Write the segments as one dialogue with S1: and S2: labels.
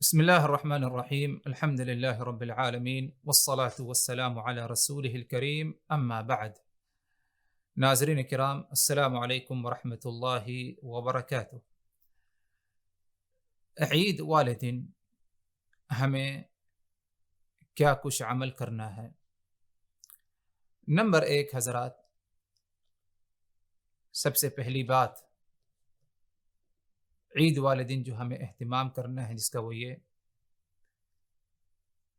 S1: بسم الله الرحمن الرحيم. الحمد لله رب العالمين والصلاة والسلام على رسوله الكريم، أما بعد. ناظرین کرام، السلام علیکم ورحمۃ اللہ وبرکاتہ۔ عید والے دن ہمیں کیا کچھ عمل کرنا ہے؟ نمبر ایک حضرات، سب سے پہلی بات عید والے دن جو ہمیں اہتمام کرنا ہے جس کا وہ یہ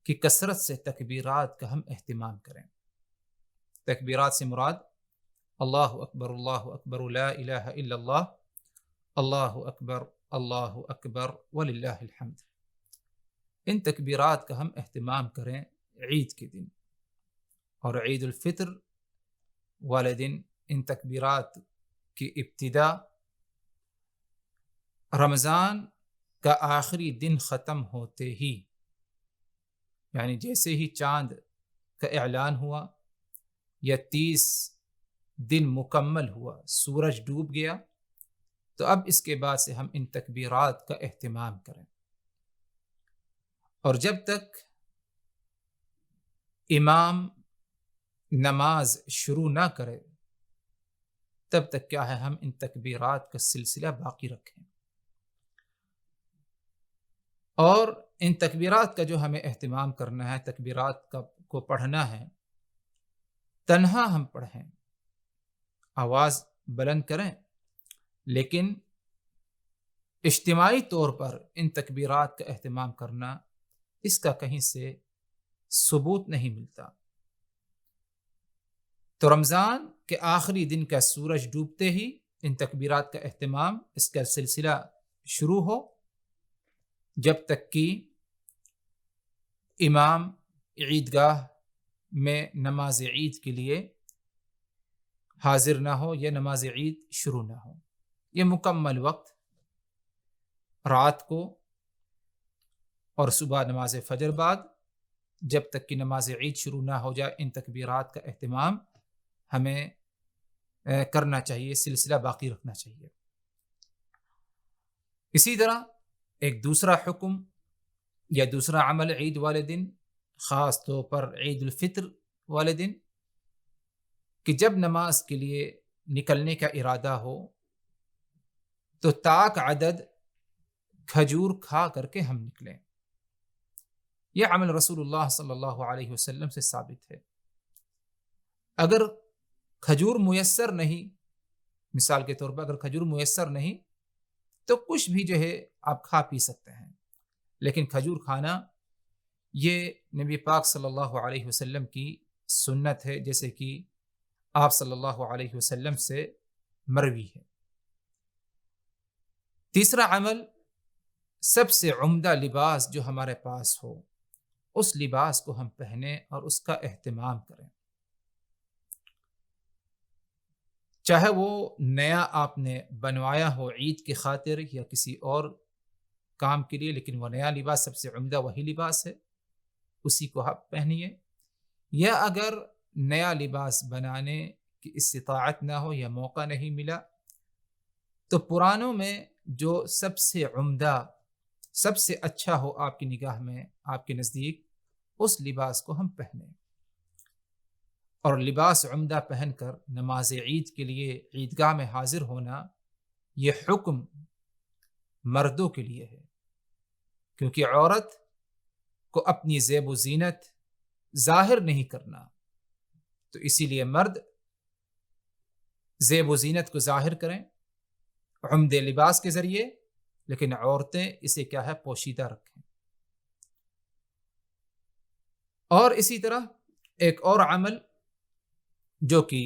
S1: کہ کثرت سے تکبیرات کا ہم اہتمام کریں۔ تکبیرات سے مراد اللہ اکبر لا الہ الا اللہ اکبر وللہ الحمد۔ ان تکبیرات کا ہم اہتمام کریں عید کے دن، اور عید الفطر والے دن ان تکبیرات کی ابتدا رمضان کا آخری دن ختم ہوتے ہی، یعنی جیسے ہی چاند کا اعلان ہوا یا 30 دن مکمل ہوا، سورج ڈوب گیا، تو اب اس کے بعد سے ہم ان تکبیرات کا اہتمام کریں، اور جب تک امام نماز شروع نہ کرے تب تک کیا ہے ہم ان تکبیرات کا سلسلہ باقی رکھیں۔ اور ان تکبیرات کا جو ہمیں اہتمام کرنا ہے، تکبیرات کو پڑھنا ہے، تنہا ہم پڑھیں، آواز بلند کریں، لیکن اجتماعی طور پر ان تکبیرات کا اہتمام کرنا، اس کا کہیں سے ثبوت نہیں ملتا۔ تو رمضان کے آخری دن کا سورج ڈوبتے ہی ان تکبیرات کا اہتمام، اس کا سلسلہ شروع ہو، جب تک کہ امام عیدگاہ میں نماز عید کے لیے حاضر نہ ہو یا نماز عید شروع نہ ہو۔ یہ مکمل وقت رات کو اور صبح نماز فجر بعد، جب تک کہ نماز عید شروع نہ ہو جائے، ان تکبیرات کا اہتمام ہمیں کرنا چاہیے، سلسلہ باقی رکھنا چاہیے۔ اسی طرح ایک دوسرا حکم یا دوسرا عمل عید والے دن، خاص طور پر عید الفطر والے دن، کہ جب نماز کے لیے نکلنے کا ارادہ ہو تو طاق عدد کھجور کھا کر کے ہم نکلیں۔ یہ عمل رسول اللہ صلی اللہ علیہ وسلم سے ثابت ہے۔ اگر کھجور میسر نہیں، مثال کے طور پر اگر کھجور میسر نہیں تو کچھ بھی جو ہے آپ کھا پی سکتے ہیں، لیکن کھجور کھانا یہ نبی پاک صلی اللہ علیہ وسلم کی سنت ہے، جیسے کہ آپ صلی اللہ علیہ وسلم سے مروی ہے۔ تیسرا عمل، سب سے عمدہ لباس جو ہمارے پاس ہو، اس لباس کو ہم پہنیں اور اس کا اہتمام کریں، چاہے وہ نیا آپ نے بنوایا ہو عید کی خاطر یا کسی اور کام کے لیے، لیکن وہ نیا لباس سب سے عمدہ وہی لباس ہے، اسی کو آپ پہنیے۔ یا اگر نیا لباس بنانے کی استطاعت نہ ہو یا موقع نہیں ملا تو پرانوں میں جو سب سے عمدہ، سب سے اچھا ہو آپ کی نگاہ میں، آپ کے نزدیک، اس لباس کو ہم پہنیں۔ اور لباس عمدہ پہن کر نماز عید کے لیے عیدگاہ میں حاضر ہونا، یہ حکم مردوں کے لیے ہے، کیونکہ عورت کو اپنی زیب و زینت ظاہر نہیں کرنا، تو اسی لیے مرد زیب و زینت کو ظاہر کریں عمدہ لباس کے ذریعے، لیکن عورتیں اسے کیا ہے، پوشیدہ رکھیں۔ اور اسی طرح ایک اور عمل جو کہ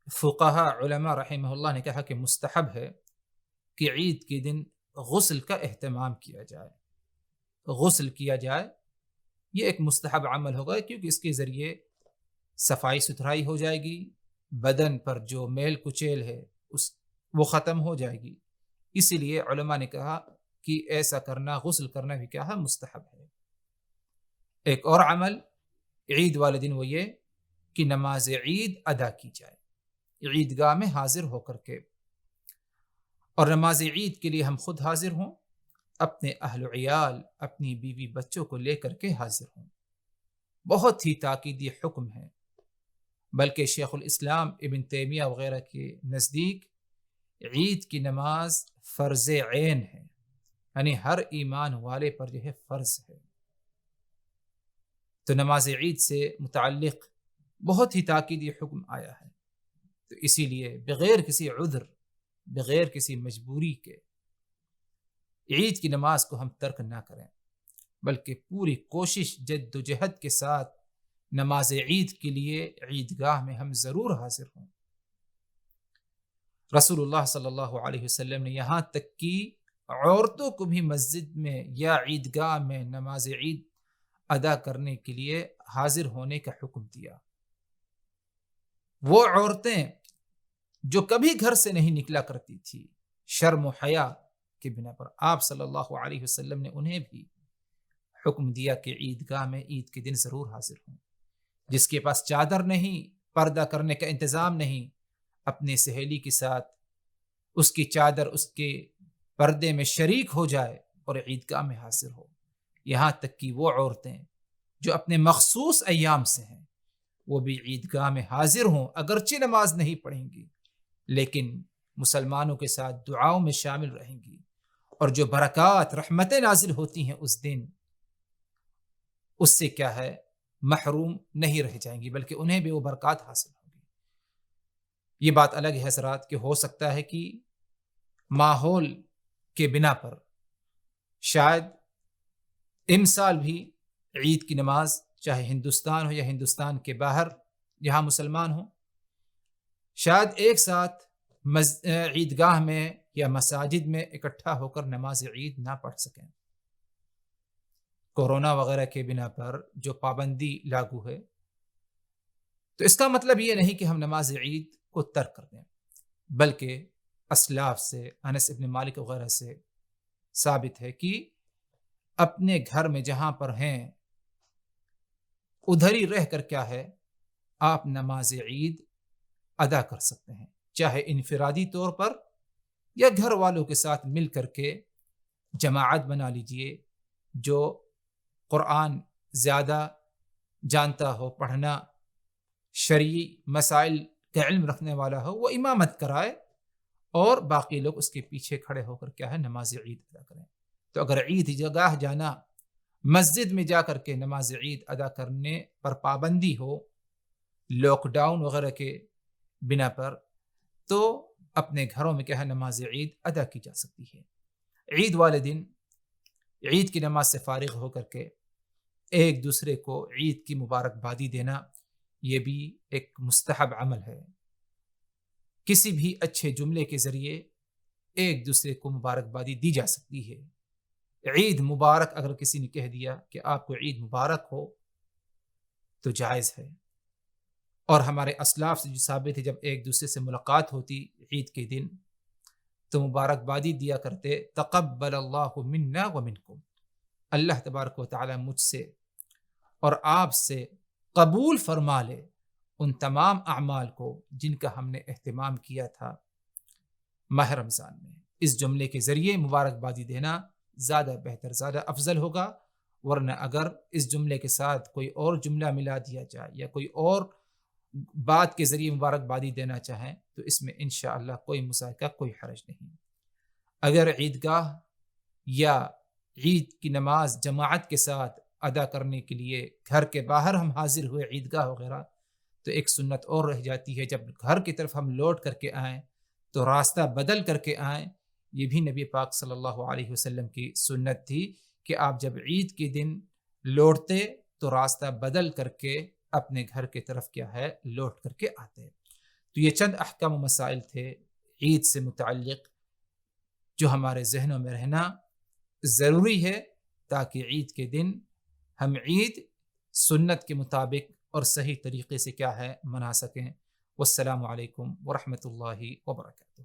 S1: فقہاء علماء رحمہ اللہ نے کہا کہ مستحب ہے، کہ عید کے دن غسل کا اہتمام کیا جائے، غسل کیا جائے۔ یہ ایک مستحب عمل ہوگا، کیونکہ اس کے ذریعے صفائی ستھرائی ہو جائے گی، بدن پر جو میل کچیل ہے وہ ختم ہو جائے گی۔ اسی لیے علماء نے کہا کہ ایسا کرنا، غسل کرنا بھی کیا ہے، مستحب ہے۔ ایک اور عمل عید والے دن وہ یہ کہ نماز عید ادا کی جائے عیدگاہ میں حاضر ہو کر کے، اور نماز عید کے لیے ہم خود حاضر ہوں، اپنے اہل و عیال، اپنی بیوی بچوں کو لے کر کے حاضر ہوں۔ بہت ہی تاکیدی حکم ہے، بلکہ شیخ الاسلام ابن تیمیہ وغیرہ کے نزدیک عید کی نماز فرض عین ہے، یعنی ہر ایمان والے پر جو ہے فرض ہے۔ تو نماز عید سے متعلق بہت ہی تاکیدی حکم آیا ہے، تو اسی لیے بغیر کسی عذر، بغیر کسی مجبوری کے عید کی نماز کو ہم ترک نہ کریں، بلکہ پوری کوشش جد و جہد کے ساتھ نماز عید کے لیے عیدگاہ میں ہم ضرور حاضر ہوں۔ رسول اللہ صلی اللہ علیہ وسلم نے یہاں تک کہ عورتوں کو بھی مسجد میں یا عیدگاہ میں نماز عید ادا کرنے کے لیے حاضر ہونے کا حکم دیا۔ وہ عورتیں جو کبھی گھر سے نہیں نکلا کرتی تھی شرم و حیا کے بنا پر، آپ صلی اللہ علیہ وسلم نے انہیں بھی حکم دیا کہ عیدگاہ میں عید کے دن ضرور حاضر ہوں۔ جس کے پاس چادر نہیں، پردہ کرنے کا انتظام نہیں، اپنے سہیلی کے ساتھ اس کی چادر، اس کے پردے میں شریک ہو جائے اور عیدگاہ میں حاضر ہو۔ یہاں تک کہ وہ عورتیں جو اپنے مخصوص ایام سے ہیں وہ بھی عیدگاہ میں حاضر ہوں، اگرچہ نماز نہیں پڑھیں گی لیکن مسلمانوں کے ساتھ دعاؤں میں شامل رہیں گی، اور جو برکات رحمتیں نازل ہوتی ہیں اس دن، اس سے کیا ہے، محروم نہیں رہ جائیں گی، بلکہ انہیں بھی وہ برکات حاصل ہوں گی۔ یہ بات الگ ہے حضرات کہ ہو سکتا ہے کہ ماحول کے بنا پر شاید امسال بھی عید کی نماز، چاہے ہندوستان ہو یا ہندوستان کے باہر جہاں مسلمان ہوں، شاید ایک ساتھ عیدگاہ میں یا مساجد میں اکٹھا ہو کر نماز عید نہ پڑھ سکیں۔ کورونا وغیرہ کے بنا پر جو پابندی لاگو ہے، تو اس کا مطلب یہ نہیں کہ ہم نماز عید کو ترک کر دیں، بلکہ اسلاف سے، انس ابن مالک وغیرہ سے ثابت ہے کہ اپنے گھر میں جہاں پر ہیں ادھر ہی رہ کر کیا ہے، آپ نماز عید ادا کر سکتے ہیں، چاہے انفرادی طور پر یا گھر والوں کے ساتھ مل کر کے جماعت بنا لیجئے۔ جو قرآن زیادہ جانتا ہو، پڑھنا، شرعی مسائل کا علم رکھنے والا ہو، وہ امامت کرائے اور باقی لوگ اس کے پیچھے کھڑے ہو کر کیا ہے، نماز عید ادا کریں۔ تو اگر عید جگہ جانا، مسجد میں جا کر کے نماز عید ادا کرنے پر پابندی ہو لاک ڈاؤن وغیرہ کے بنا پر، تو اپنے گھروں میں کیا ہے، نماز عید ادا کی جا سکتی ہے۔ عید والے دن عید کی نماز سے فارغ ہو کر کے ایک دوسرے کو عید کی مبارکبادی دینا، یہ بھی ایک مستحب عمل ہے۔ کسی بھی اچھے جملے کے ذریعے ایک دوسرے کو مبارکبادی دی جا سکتی ہے۔ عید مبارک اگر کسی نے کہہ دیا کہ آپ کو عید مبارک ہو تو جائز ہے، اور ہمارے اسلاف سے جو ثابت ہے، جب ایک دوسرے سے ملاقات ہوتی عید کے دن تو مبارکبادی دیا کرتے، تقبل اللہ منا ومنکم، اللہ تبارک و تعالی مجھ سے اور آپ سے قبول فرما لے ان تمام اعمال کو جن کا ہم نے اہتمام کیا تھا ماہ رمضان میں۔ اس جملے کے ذریعے مبارکبادی دینا زیادہ بہتر، زیادہ افضل ہوگا، ورنہ اگر اس جملے کے ساتھ کوئی اور جملہ ملا دیا جائے یا کوئی اور بات کے ذریعے مبارکبادی دینا چاہیں تو اس میں انشاءاللہ کوئی مذائقہ، کوئی حرج نہیں۔ اگر عیدگاہ یا عید کی نماز جماعت کے ساتھ ادا کرنے کے لیے گھر کے باہر ہم حاضر ہوئے عیدگاہ وغیرہ، تو ایک سنت اور رہ جاتی ہے، جب گھر کی طرف ہم لوٹ کر کے آئیں تو راستہ بدل کر کے آئیں۔ یہ بھی نبی پاک صلی اللہ علیہ وسلم کی سنت تھی کہ آپ جب عید کے دن لوٹتے تو راستہ بدل کر کے اپنے گھر کی طرف کیا ہے، لوٹ کر کے آتے۔ تو یہ چند احکام و مسائل تھے عید سے متعلق جو ہمارے ذہنوں میں رہنا ضروری ہے، تاکہ عید کے دن ہم عید سنت کے مطابق اور صحیح طریقے سے کیا ہے، منا سکیں۔ والسلام علیکم ورحمۃ اللہ وبرکاتہ۔